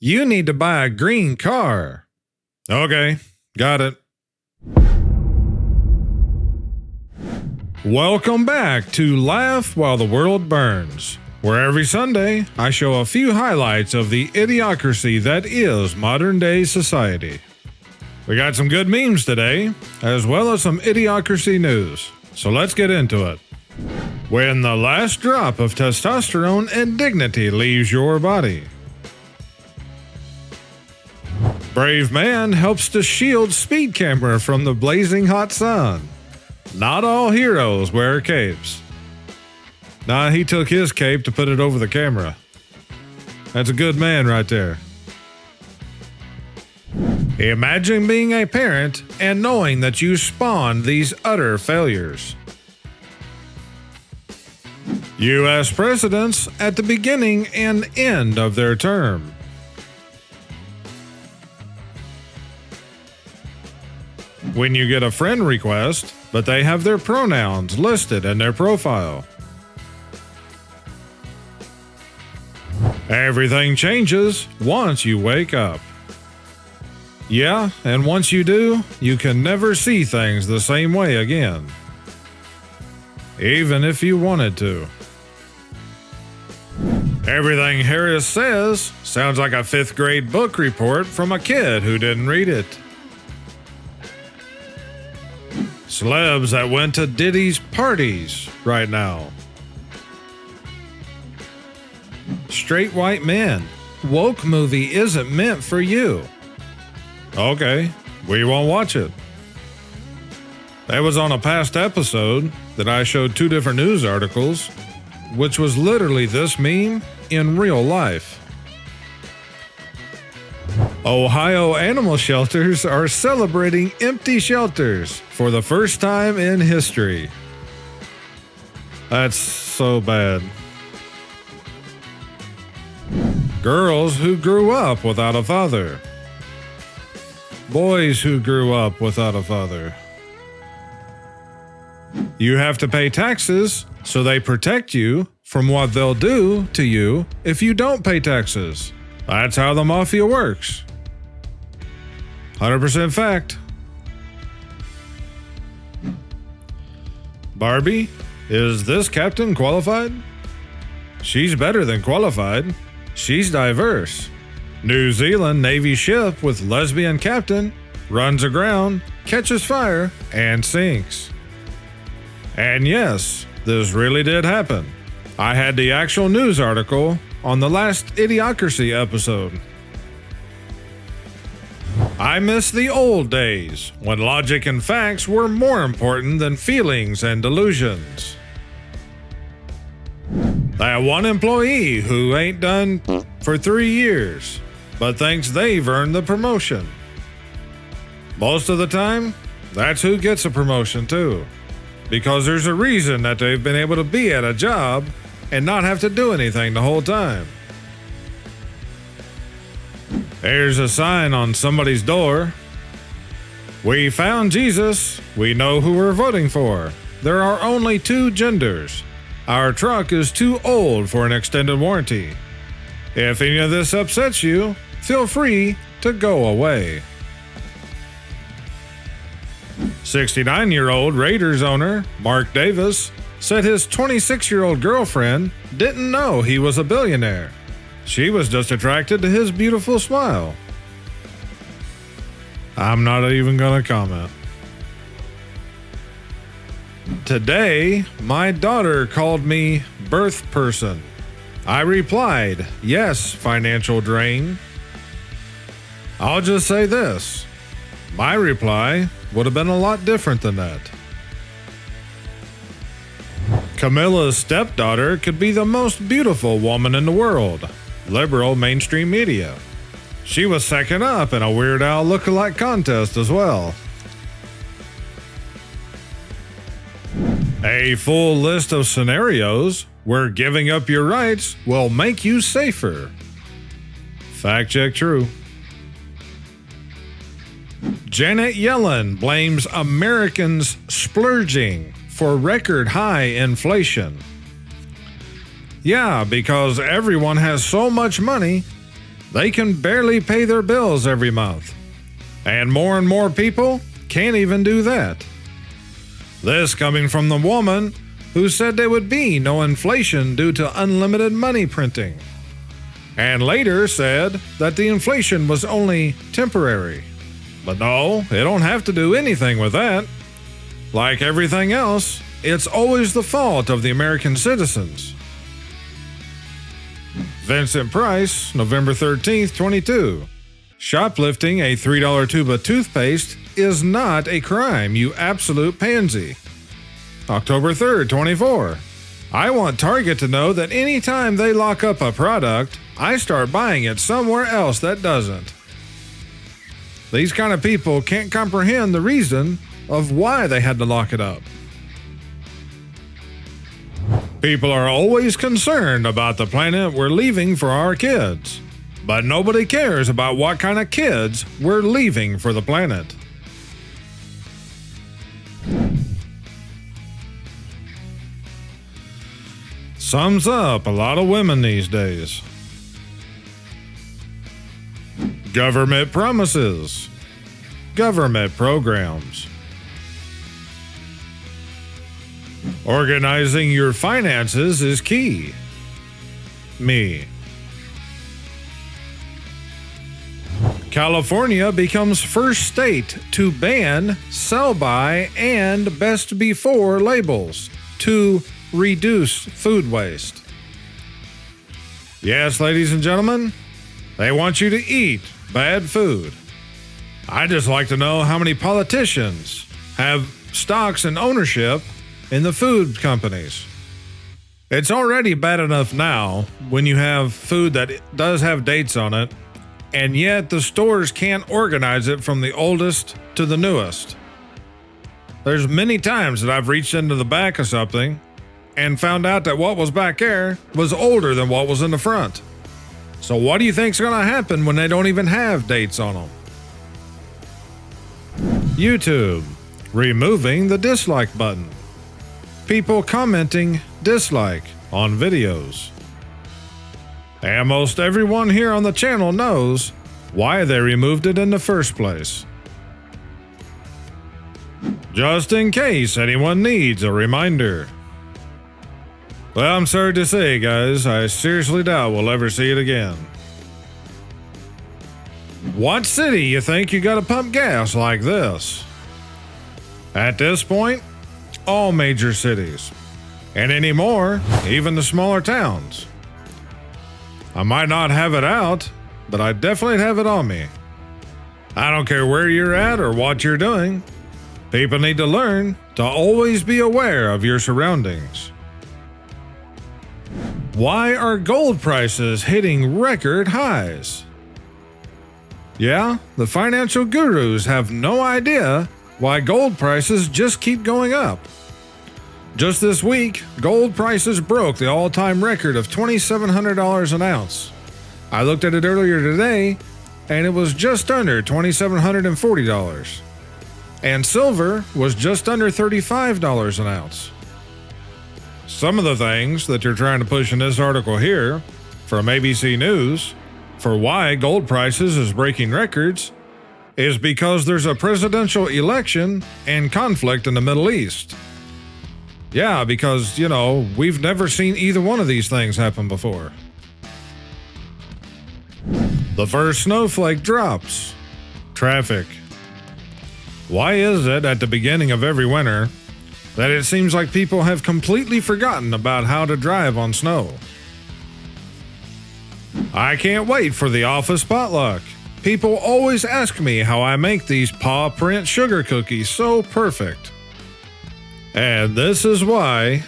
You need to buy a green car. Okay, got it. Welcome back to Laugh While the World Burns, where every Sunday I show a few highlights of the idiocracy that is modern-day society. We got some good memes today, as well as some idiocracy news, so let's get into it. When the last drop of testosterone and dignity leaves your body. Brave man helps to shield speed camera from the blazing hot sun. Not all heroes wear capes. Nah, he took his cape to put it over the camera. That's a good man right there. Imagine being a parent and knowing that you spawned these utter failures. U.S. presidents at the beginning and end of their term. When you get a friend request, but they have their pronouns listed in their profile. Everything changes once you wake up. Yeah, and once you do, you can never see things the same way again. Even if you wanted to. Everything Harris says sounds like a 5th grade book report from a kid who didn't read it. Celebs that went to Diddy's parties right now. Straight white men. Woke movie isn't meant for you. Okay, we won't watch it. That was on a past episode that I showed 2 different news articles, which was literally this meme in real life. Ohio animal shelters are celebrating empty shelters for the first time in history. That's so bad. Girls who grew up without a father. Boys who grew up without a father. You have to pay taxes, so they protect you from what they'll do to you if you don't pay taxes. That's how the mafia works. 100% fact. Barbie, is this captain qualified? She's better than qualified. She's diverse. New Zealand Navy ship with lesbian captain runs aground, catches fire, and sinks. And yes, this really did happen. I had the actual news article on the last Idiocracy episode. I miss the old days when logic and facts were more important than feelings and delusions. That one employee who ain't done for 3 years, but thinks they've earned the promotion. Most of the time, that's who gets a promotion too, because there's a reason that they've been able to be at a job and not have to do anything the whole time. There's a sign on somebody's door. We found Jesus. We know who we're voting for. There are only 2 genders. Our truck is too old for an extended warranty. If any of this upsets you, feel free to go away. 69-year-old Raiders owner Mark Davis said his 26-year-old girlfriend didn't know he was a billionaire. She was just attracted to his beautiful smile. I'm not even gonna comment. Today, my daughter called me birth person. I replied, yes, financial drain. I'll just say this. My reply would have been a lot different than that. Camilla's stepdaughter could be the most beautiful woman in the world. Liberal mainstream media. She was second up in a Weird Al lookalike contest as well. A full list of scenarios where giving up your rights will make you safer. Fact check true. Janet Yellen blames Americans splurging for record high inflation. Yeah, because everyone has so much money They can barely pay their bills every month. And more people can't even do that. This coming from the woman who said there would be no inflation due to unlimited money printing, and later said that the inflation was only temporary. But no, it don't have to do anything with that. Like everything else, it's always the fault of the American citizens. Vincent Price, November 13th, 22. Shoplifting a $3 tube of toothpaste is not a crime, you absolute pansy. October 3rd, 24. I want Target to know that anytime they lock up a product, I start buying it somewhere else that doesn't. These kind of people can't comprehend the reason of why they had to lock it up. People are always concerned about the planet we're leaving for our kids, but nobody cares about what kind of kids we're leaving for the planet. Sums up a lot of women these days. Government promises. Government programs. Organizing your finances is key. Me. California becomes first state to ban sell-by and best before labels to reduce food waste. Yes, ladies and gentlemen, they want you to eat bad food. I'd just like to know how many politicians have stocks and ownership in the food companies. It's already bad enough now when you have food that does have dates on it, and yet the stores can't organize it from the oldest to the newest. There's many times that I've reached into the back of something and found out that what was back there was older than what was in the front. So what do you think's going to happen when they don't even have dates on them? YouTube, removing the dislike button. People commenting dislike on videos. And most everyone here on the channel knows why they removed it in the first place. Just in case anyone needs a reminder. Well, I'm sorry to say, guys, I seriously doubt we'll ever see it again. What city you think you gotta pump gas like this? At this point, all major cities. And anymore, even the smaller towns. I might not have it out, but I definitely have it on me. I don't care where you're at or what you're doing. People need to learn to always be aware of your surroundings. Why are gold prices hitting record highs? Yeah, the financial gurus have no idea why gold prices just keep going up. Just this week, gold prices broke the all-time record of $2,700 an ounce. I looked at it earlier today, and it was just under $2,740. And silver was just under $35 an ounce. Some of the things that you're trying to push in this article here, from ABC News, for why gold prices is breaking records, is because there's a presidential election and conflict in the Middle East. Yeah, because, we've never seen either one of these things happen before. The first snowflake drops. Traffic. Why is it at the beginning of every winter that it seems like people have completely forgotten about how to drive on snow? I can't wait for the office potluck. People always ask me how I make these paw print sugar cookies so perfect. And this is why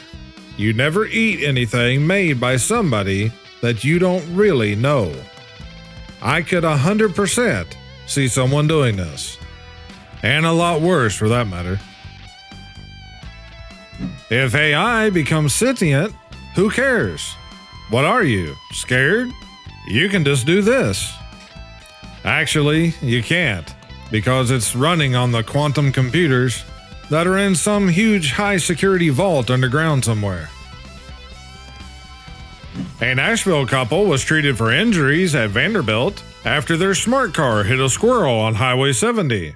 you never eat anything made by somebody that you don't really know. I could 100% see someone doing this. And a lot worse for that matter. If AI becomes sentient, who cares? What are you, scared? You can just do this. Actually, you can't, because it's running on the quantum computers that are in some huge high-security vault underground somewhere. A Nashville couple was treated for injuries at Vanderbilt after their smart car hit a squirrel on Highway 70.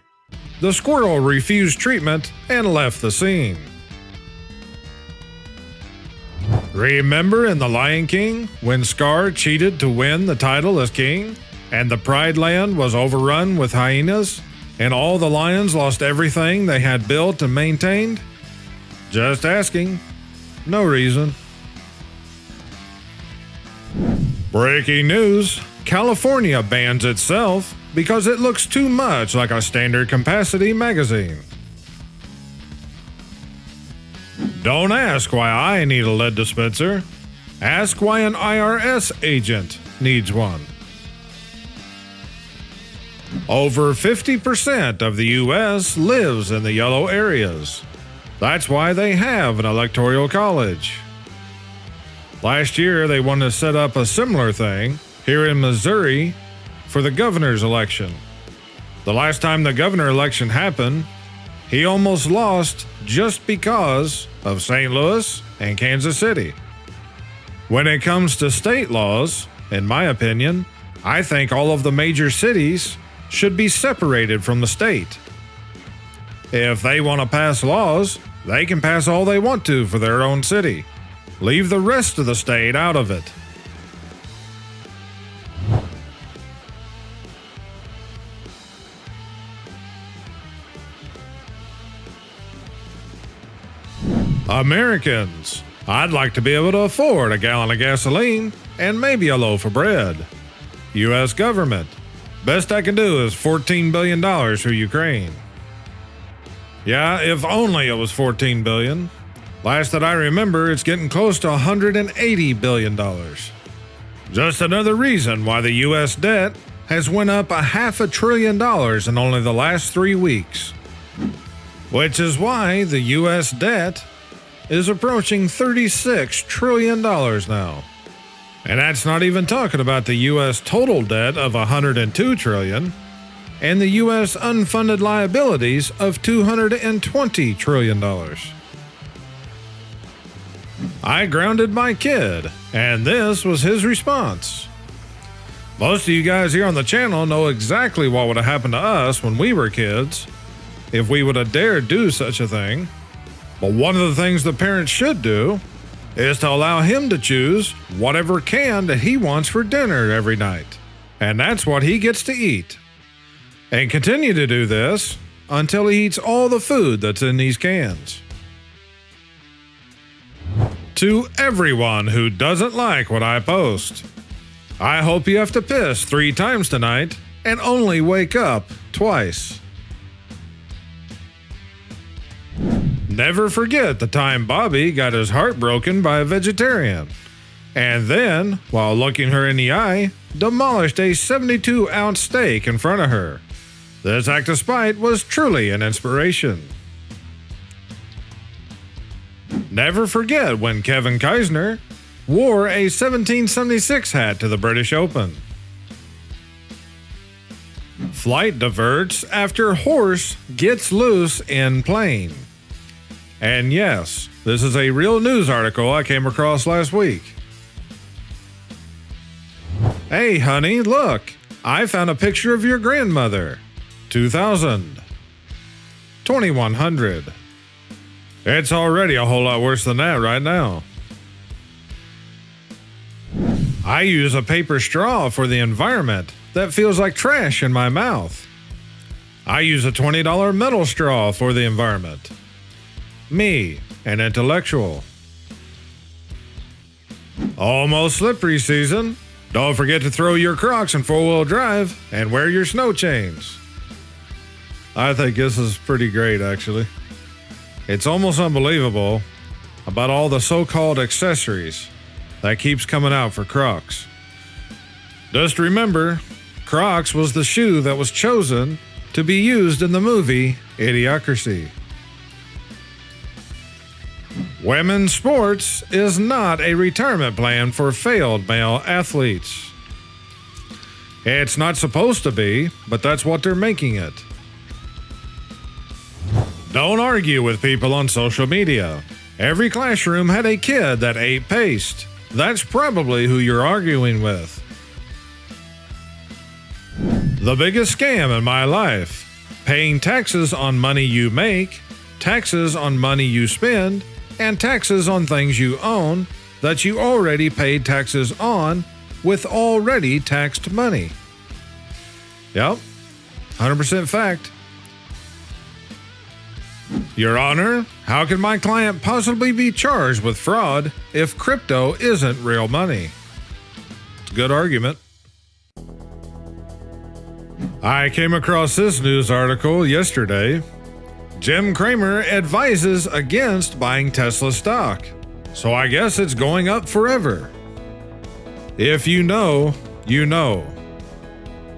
The squirrel refused treatment and left the scene. Remember in The Lion King when Scar cheated to win the title as king, and the Pride Land was overrun with hyenas, and all the lions lost everything they had built and maintained? Just asking. No reason. Breaking news: California bans itself because it looks too much like a standard capacity magazine. Don't ask why I need a lead dispenser. Ask why an IRS agent needs one. Over 50% of the U.S. lives in the yellow areas. That's why they have an electoral college. Last year, they wanted to set up a similar thing here in Missouri for the governor's election. The last time the governor election happened, he almost lost just because of St. Louis and Kansas City. When it comes to state laws, in my opinion, I think all of the major cities should be separated from the state. If they want to pass laws, they can pass all they want to for their own city. Leave the rest of the state out of it. Americans, I'd like to be able to afford a gallon of gasoline and maybe a loaf of bread. U.S. government, best I can do is $14 billion for Ukraine. Yeah, if only it was $14 billion. Last that I remember, it's getting close to $180 billion. Just another reason why the U.S. debt has went up $500 billion in only the last 3 weeks. Which is why the U.S. debt is approaching $36 trillion now. And that's not even talking about the U.S. total debt of $102 trillion and the U.S. unfunded liabilities of $220 trillion. I grounded my kid, and this was his response. Most of you guys here on the channel know exactly what would have happened to us when we were kids if we would have dared do such a thing. But one of the things the parents should do is to allow him to choose whatever can that he wants for dinner every night. And that's what he gets to eat. And continue to do this until he eats all the food that's in these cans. To everyone who doesn't like what I post, I hope you have to piss 3 times tonight and only wake up twice. Never forget the time Bobby got his heart broken by a vegetarian, and then, while looking her in the eye, demolished a 72-ounce steak in front of her. This act of spite was truly an inspiration. Never forget when Kevin Kisner wore a 1776 hat to the British Open. Flight diverts after horse gets loose in plane. And yes, this is a real news article I came across last week. Hey honey, look, I found a picture of your grandmother. 2000. 2100. It's already a whole lot worse than that right now. I use a paper straw for the environment that feels like trash in my mouth. I use a $20 metal straw for the environment. Me, an intellectual. Almost slippery season. Don't forget to throw your Crocs in 4-wheel drive and wear your snow chains. I think this is pretty great, actually. It's almost unbelievable about all the so-called accessories that keeps coming out for Crocs. Just remember, Crocs was the shoe that was chosen to be used in the movie Idiocracy. Women's sports is not a retirement plan for failed male athletes. It's not supposed to be, but that's what they're making it. Don't argue with people on social media. Every classroom had a kid that ate paste. that's probably who you're arguing with. The biggest scam in my life: paying taxes on money you make, taxes on money you spend, and taxes on things you own that you already paid taxes on with already taxed money. Yep, 100% fact. Your Honor, how can my client possibly be charged with fraud if crypto isn't real money? It's a good argument. I came across this news article yesterday. Jim Cramer advises against buying Tesla stock, so I guess it's going up forever. If you know, you know.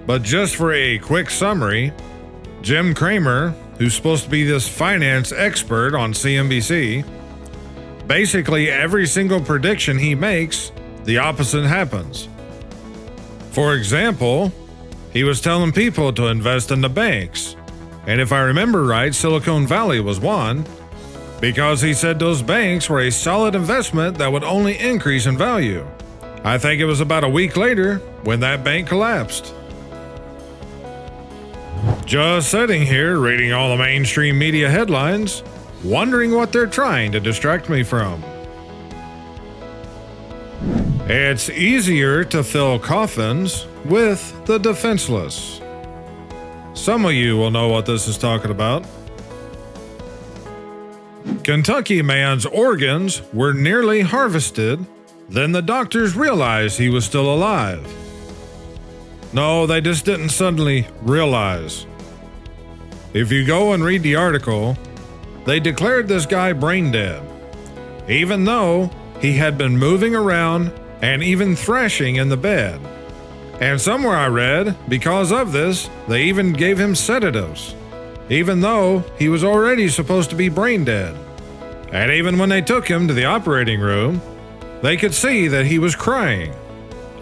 But just for a quick summary, Jim Cramer, who's supposed to be this finance expert on CNBC, basically every single prediction he makes, the opposite happens. For example, he was telling people to invest in the banks, and if I remember right, Silicon Valley was one, because he said those banks were a solid investment that would only increase in value. I think it was about a week later when that bank collapsed. Just sitting here reading all the mainstream media headlines, wondering what they're trying to distract me from. It's easier to fill coffins with the defenseless. Some of you will know what this is talking about. Kentucky man's organs were nearly harvested, then the doctors realized he was still alive. No, they just didn't suddenly realize. If you go and read the article, they declared this guy brain dead, even though he had been moving around and even thrashing in the bed. And somewhere I read, because of this, they even gave him sedatives, even though he was already supposed to be brain dead. And even when they took him to the operating room, they could see that he was crying.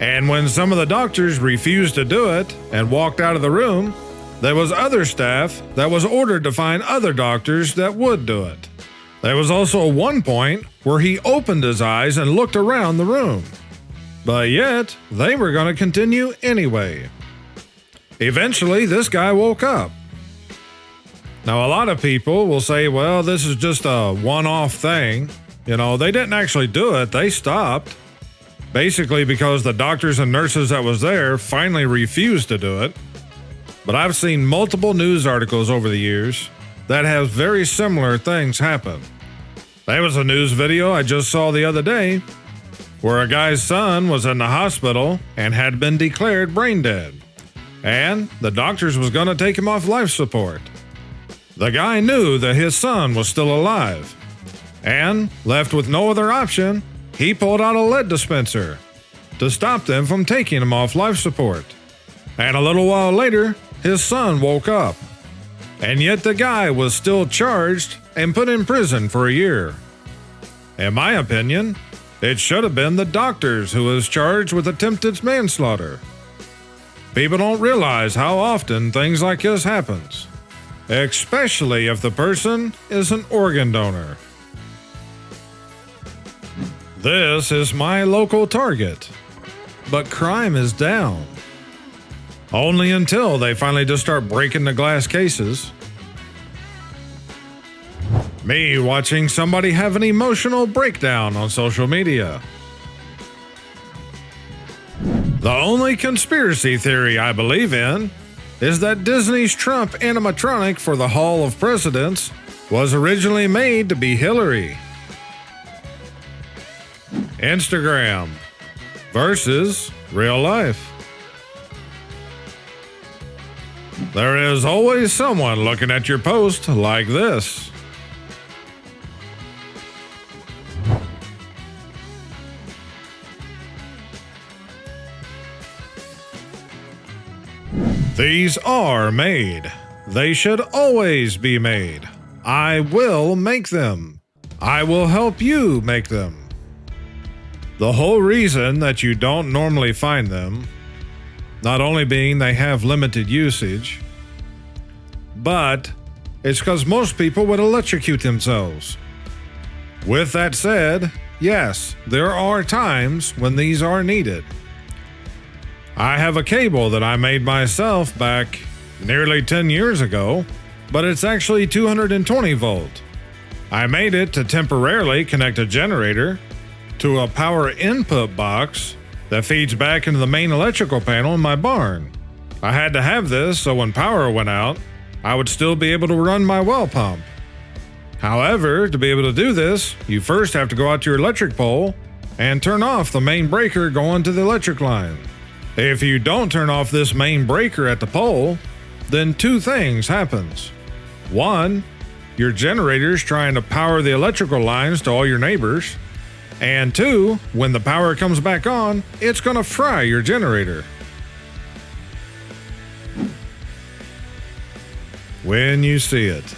And when some of the doctors refused to do it and walked out of the room, there was other staff that was ordered to find other doctors that would do it. There was also one point where he opened his eyes and looked around the room. But yet, they were going to continue anyway. Eventually, this guy woke up. Now, a lot of people will say, well, this is just a one-off thing. You know, they didn't actually do it, they stopped. Basically because the doctors and nurses that was there finally refused to do it. But I've seen multiple news articles over the years that have very similar things happen. There was a news video I just saw the other day where a guy's son was in the hospital and had been declared brain dead, and the doctors was going to take him off life support. The guy knew that his son was still alive, and left with no other option, he pulled out a lead dispenser to stop them from taking him off life support. And a little while later, his son woke up, and yet the guy was still charged and put in prison for a year. In my opinion, it should have been the doctors who was charged with attempted manslaughter. People don't realize how often things like this happens, especially if the person is an organ donor. This is my local Target, but crime is down. Only until they finally just start breaking the glass cases. Me watching somebody have an emotional breakdown on social media. The only conspiracy theory I believe in is that Disney's Trump animatronic for the Hall of Presidents was originally made to be Hillary. Instagram versus real life. There is always someone looking at your post like this. These are made. They should always be made. I will make them. I will help you make them. The whole reason that you don't normally find them, not only being they have limited usage, but it's because most people would electrocute themselves. With that said, Yes, there are times when these are needed. I have a cable that I made myself back nearly 10 years ago, but it's actually 220 volt. I made it to temporarily connect a generator to a power input box that feeds back into the main electrical panel in my barn. I had to have this so when power went out, I would still be able to run my well pump. However, to be able to do this, you first have to go out to your electric pole and turn off the main breaker going to the electric line. If you don't turn off this main breaker at the pole, then two things happens. One, your generator's trying to power the electrical lines to all your neighbors. And two, when the power comes back on, it's going to fry your generator. When you see it.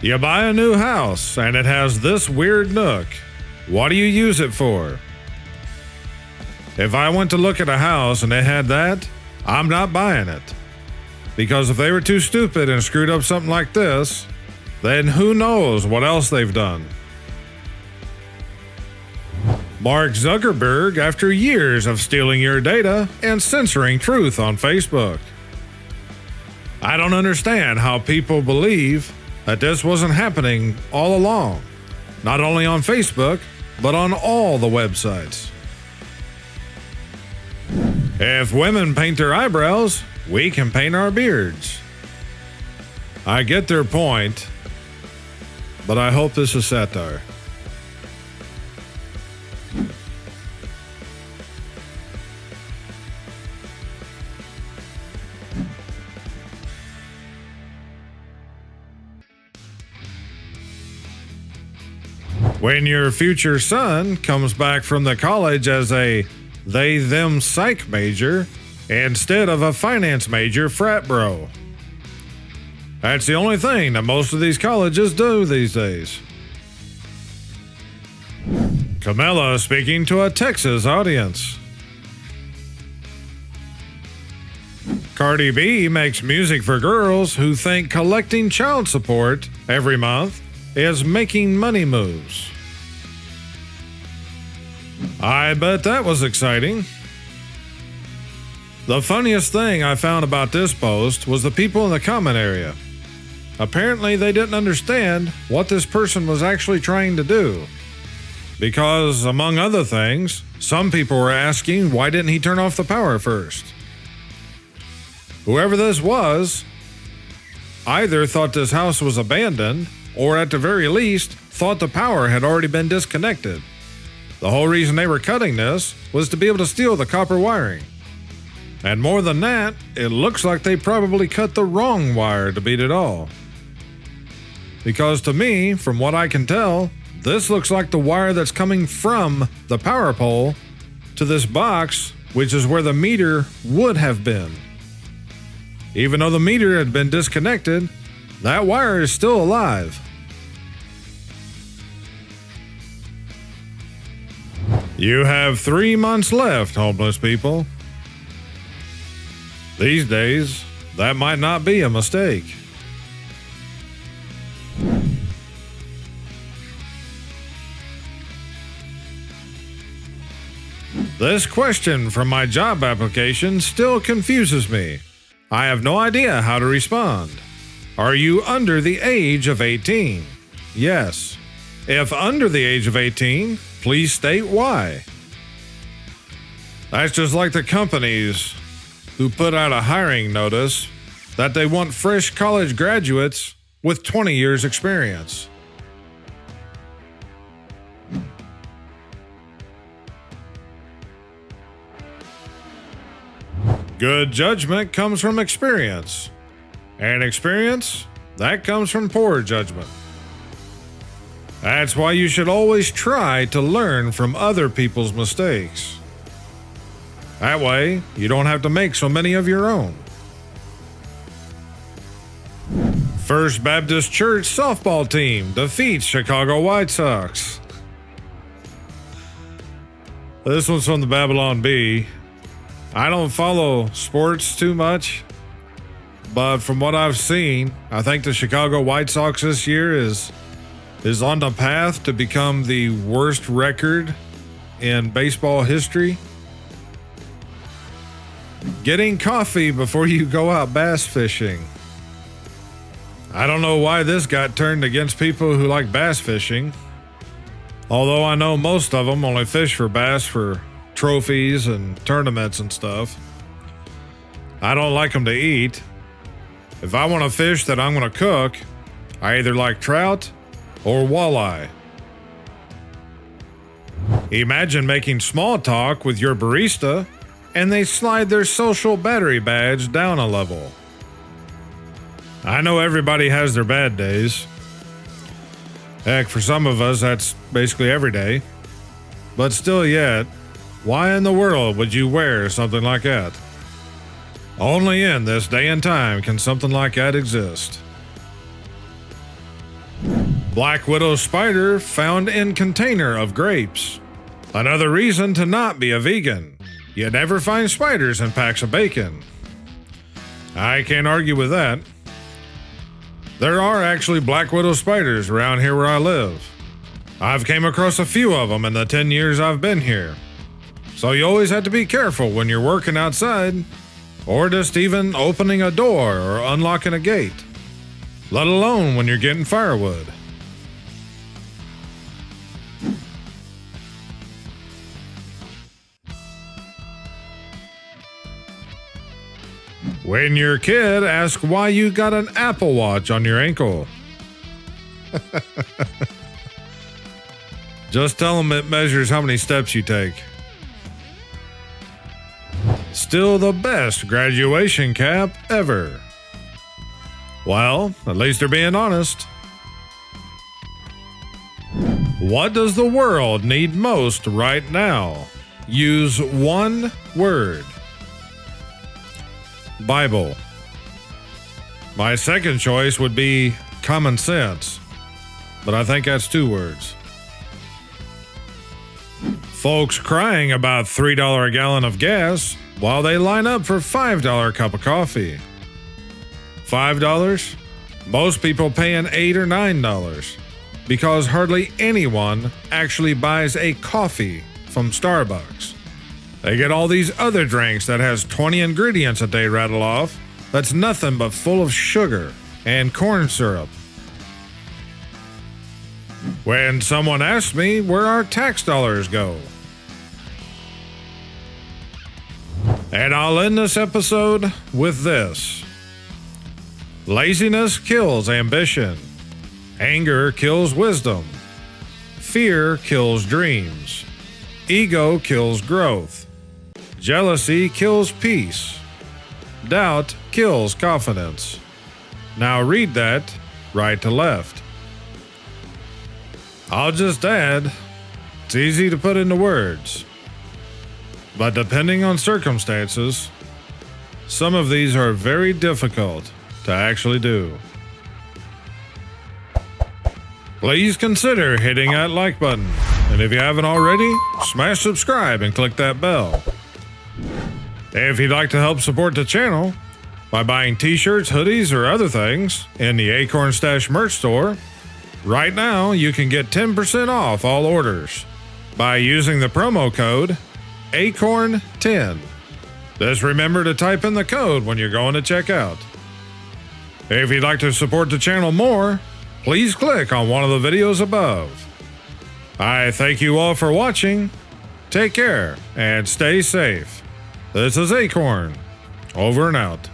You buy a new house and it has this weird nook. What do you use it for? If I went to look at a house and it had that, I'm not buying it. Because if they were too stupid and screwed up something like this, then who knows what else they've done. Mark Zuckerberg, after years of stealing your data and censoring truth on Facebook. I don't understand how people believe that this wasn't happening all along, not only on Facebook, but on all the websites. If women paint their eyebrows, we can paint our beards. I get their point, but I hope this is satire. When your future son comes back from the college as a they-them psych major instead of a finance major frat bro. That's the only thing that most of these colleges do these days. Camilla speaking to a Texas audience. Cardi B makes music for girls who think collecting child support every month is making money moves. I bet that was exciting. The funniest thing I found about this post was the people in the comment area. Apparently they didn't understand what this person was actually trying to do. Because, among other things, some people were asking why didn't he turn off the power first? Whoever this was either thought this house was abandoned or at the very least thought the power had already been disconnected. The whole reason they were cutting this was to be able to steal the copper wiring. And more than that, it looks like they probably cut the wrong wire to beat it all. Because to me, from what I can tell, this looks like the wire that's coming from the power pole to this box, which is where the meter would have been. Even though the meter had been disconnected, that wire is still alive. You have 3 months left, homeless people. These days, that might not be a mistake. This question from my job application still confuses me. I have no idea how to respond. Are you under the age of 18? Yes. If under the age of 18, please state why. That's just like the companies who put out a hiring notice that they want fresh college graduates with 20 years experience. Good judgment comes from experience, and experience, that comes from poor judgment. That's why you should always try to learn from other people's mistakes. That way, you don't have to make so many of your own. First Baptist Church softball team defeats Chicago White Sox. This one's from the Babylon Bee. I don't follow sports too much, but from what I've seen, I think the Chicago White Sox this year is is on the path to become the worst record in baseball history. Getting coffee before you go out bass fishing. I don't know why this got turned against people who like bass fishing. Although I know most of them only fish for bass for trophies and tournaments and stuff. I don't like them to eat. If I want a fish that I'm going to cook, I either like trout or walleye. Imagine making small talk with your barista and they slide their social battery badge down a level. I know everybody has their bad days. Heck, for some of us, that's basically every day. But still yet, why in the world would you wear something like that? Only in this day and time can something like that exist. Black widow spider found in container of grapes. Another reason to not be a vegan. You never find spiders in packs of bacon. I can't argue with that. There are actually black widow spiders around here where I live. I've came across a few of them in the 10 years I've been here. So you always have to be careful when you're working outside, or just even opening a door or unlocking a gate, let alone when you're getting firewood. When your kid asks why you got an Apple Watch on your ankle. Just tell them it measures how many steps you take. Still the best graduation cap ever. Well, at least they're being honest. What does the world need most right now? Use one word. Bible. My second choice would be common sense, but I think that's 2 words. Folks crying about $3 a gallon of gas while they line up for $5 cup of coffee. $5? Most people paying $8 or $9 because hardly anyone actually buys a coffee from Starbucks. They get all these other drinks that has 20 ingredients that they rattle off that's nothing but full of sugar and corn syrup. When someone asks me where our tax dollars go. And I'll end this episode with this. Laziness kills ambition. Anger kills wisdom. Fear kills dreams. Ego kills growth. Jealousy kills peace. Doubt kills confidence. Now read that right to left. I'll just add, it's easy to put into words. But depending on circumstances, some of these are very difficult to actually do. Please consider hitting that like button. And if you haven't already, smash subscribe and click that bell. If you'd like to help support the channel by buying t-shirts, hoodies, or other things in the akornzstash merch store, right now you can get 10% off all orders by using the promo code AKORN10. Just remember to type in the code when you're going to check out. If you'd like to support the channel more, please click on one of the videos above. I thank you all for watching. Take care and stay safe. This is Akorn, over and out.